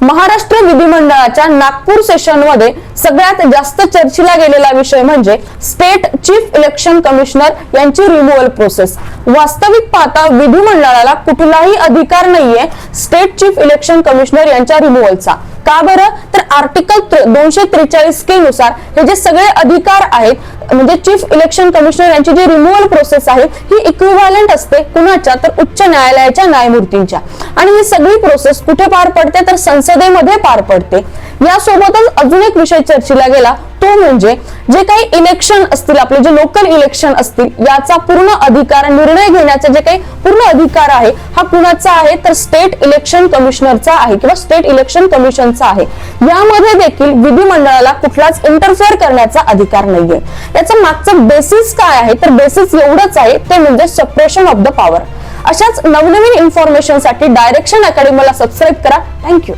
महाराष्ट्र विधिमंडळाच्या नागपूर सेशनमध्ये सगळ्यात जास्त चर्चेला गेलेला विषय म्हणजे स्टेट चीफ इलेक्शन कमिशनर यांची रिमूव्हल प्रोसेस। वास्तविक पाहता विधिमंडळाला कुठलाही अधिकार नाहीये स्टेट चीफ इलेक्शन कमिशनर यांच्या रिमूव्हलचा। का बरं? तर आर्टिकल 243 के नुसार हे जे सगळे अधिकार आहेत म्हणजे चीफ इलेक्शन कमिशनर यांची जी रिमूव्हल प्रोसेस आहे ही इक्विव्हॅलंट असते कुणाच्या? तर उच्च न्यायालयाच्या न्यायमूर्तींच्या। आणि ही सगळी प्रोसेस कुठे पार पडते? तर संसदेमध्ये पार पडते। यासोबतच अजून एक विषय चर्चेला गेला तो म्हणजे जे काही इलेक्शन असतील आपले जे लोकल इलेक्शन असतील याचा पूर्ण अधिकार निर्णय घेण्याचा जे काही पूर्ण अधिकार आहे हा कुणाचा आहे? तर स्टेट इलेक्शन कमिशनरचा आहे किंवा स्टेट इलेक्शन कमिशनचा आहे। यामध्ये देखील विधिमंडळाला कुठलाच इंटरफेअर करण्याचा अधिकार नाहीये। याचं मागचं बेसिस काय आहे? तर बेसिस एवढंच आहे ते म्हणजे सेपरेशन ऑफ द पॉवर। अशाच नवनवीन इन्फॉर्मेशन साठी डायरेक्शन अकॅडमीला सबस्क्राइब करा। थँक्यू।